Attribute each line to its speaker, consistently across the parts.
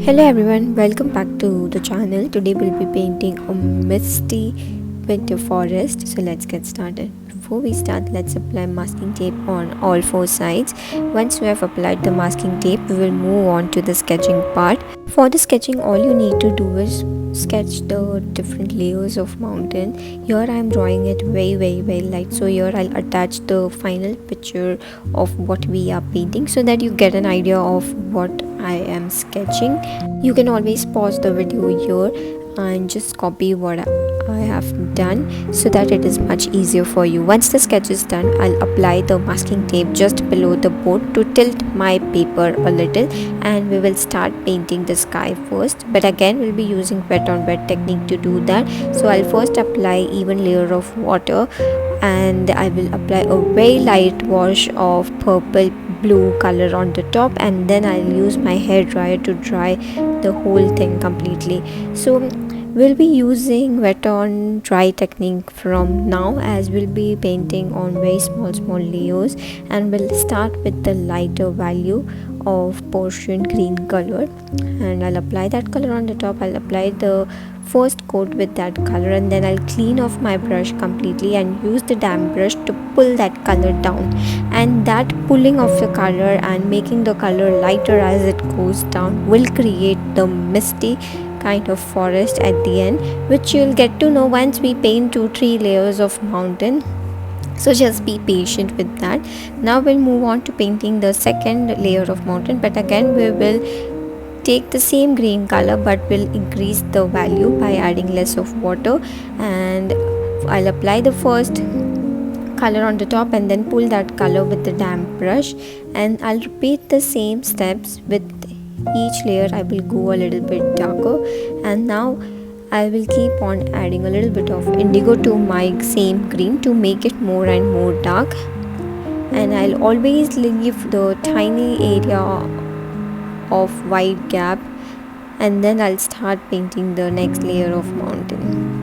Speaker 1: Hello everyone, welcome back to the channel. Today we'll be painting a misty winter forest. So let's get started. Before we start, let's apply masking tape on all four sides. Once we have applied the masking tape, we will move on to the sketching part. For the sketching, all you need to do is sketch the different layers of mountain. Here I am drawing it very light, so here I'll attach the final picture of what we are painting so that you get an idea of what I am sketching. You can always pause the video here and just copy what I have done so that it is much easier for you. Once the sketch is done, I'll apply the masking tape just below the board to tilt my paper a little, and we will start painting the sky first. But again, we'll be using wet on wet technique to do that. So I'll first apply even layer of water, and I will apply a very light wash of purple blue color on the top, and then I'll use my hair dryer to dry the whole thing completely. So we'll be using wet on dry technique from now, as we'll be painting on very small layers, and we'll start with the lighter value of portion green color, and I'll apply that color on the top. I'll apply the first coat with that color, and then I'll clean off my brush completely and use the damp brush to pull that color down. And that pulling of the color and making the color lighter as it goes down will create the misty kind of forest at the end, which you'll get to know once we paint 2-3 layers of mountain. So just be patient with that. Now we'll move on to painting the second layer of mountain, but again we will take the same green color but will increase the value by adding less of water, and I'll apply the first color on the top and then pull that color with the damp brush, and I'll repeat the same steps with each layer. I will go a little bit darker, and now I will keep on adding a little bit of indigo to my same green to make it more and more dark, and I'll always leave the tiny area of white gap, and then I'll start painting the next layer of mountain.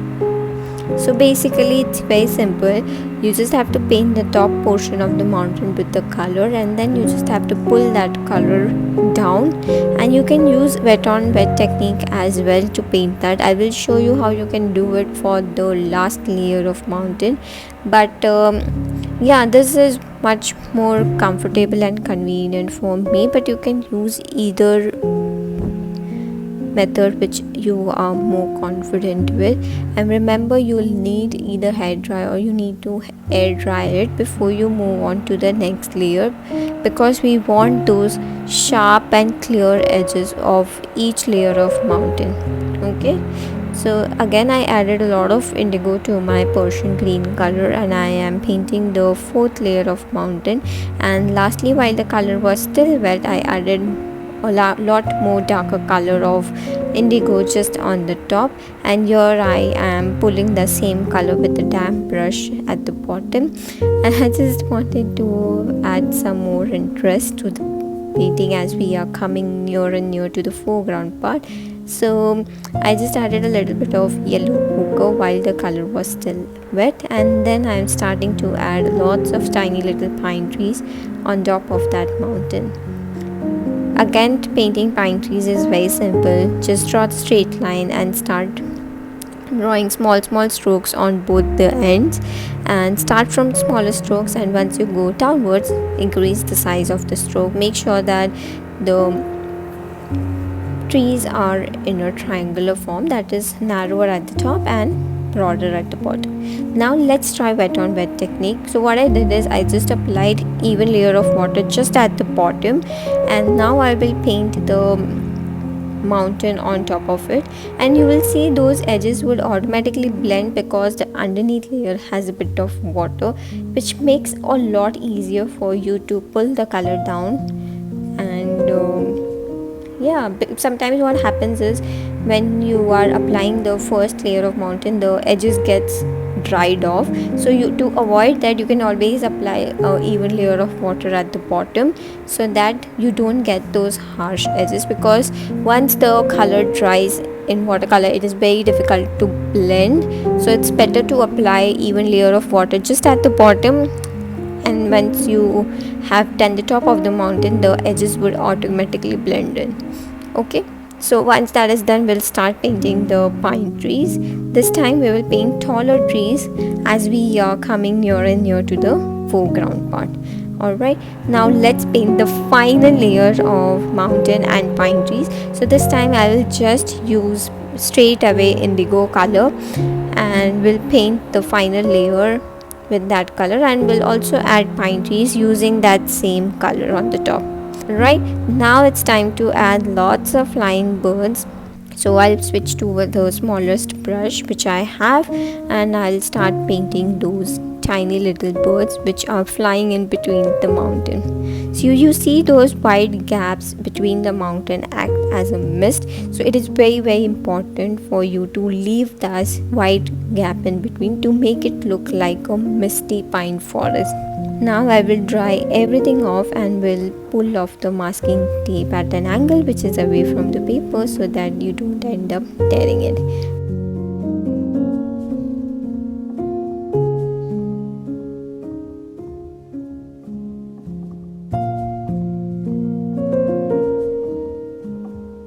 Speaker 1: So basically it's very simple. You just have to paint the top portion of the mountain with the color, and then you just have to pull that color down, and you can use wet on wet technique as well to paint that. I will show you how you can do it for the last layer of mountain, but yeah, this is much more comfortable and convenient for me, but you can use either method which you are more confident with. And remember, you'll need either hair dry or you need to air dry it before you move on to the next layer, because we want those sharp and clear edges of each layer of mountain. Okay, so again I added a lot of indigo to my Persian green color, and I am painting the fourth layer of mountain. And lastly, while the color was still wet, I added a lot more darker color of indigo just on the top, and here I am pulling the same color with the damp brush at the bottom. And I just wanted to add some more interest to the painting as we are coming near and near to the foreground part. So I just added a little bit of yellow ochre while the color was still wet, and then I'm starting to add lots of tiny little pine trees on top of that mountain. Again, painting pine trees is very simple. Just draw the straight line and start drawing small strokes on both the ends, and start from smaller strokes, and once you go downwards, increase the size of the stroke. Make sure that the trees are in a triangular form, that is narrower at the top and broader at the bottom. Now let's try wet on wet technique. So what I did is I just applied even layer of water just at the bottom, and now I will paint the mountain on top of it, and you will see those edges would automatically blend because the underneath layer has a bit of water, which makes a lot easier for you to pull the color down. And yeah, sometimes what happens is when you are applying the first layer of mountain, the edges gets dried off. So to avoid that, you can always apply a even layer of water at the bottom so that you don't get those harsh edges, because once the color dries in watercolor, it is very difficult to blend. So it's better to apply even layer of water just at the bottom, and once you have done the top of the mountain, the edges would automatically blend in. Okay, So once that is done, we'll start painting the pine trees. This time we will paint taller trees as we are coming near and near to the foreground part. Alright, now let's paint the final layer of mountain and pine trees. So this time I will just use straight away indigo color, and we'll paint the final layer with that color, and we'll also add pine trees using that same color on the top. Right, now it's time to add lots of flying birds. So I'll switch to the smallest brush which I have, and I'll start painting those tiny little birds which are flying in between the mountain. So you see those wide gaps between the mountain act as a mist. So it is very important for you to leave that wide gap in between to make it look like a misty pine forest. Now I will dry everything off and will pull off the masking tape at an angle which is away from the paper so that you don't end up tearing it.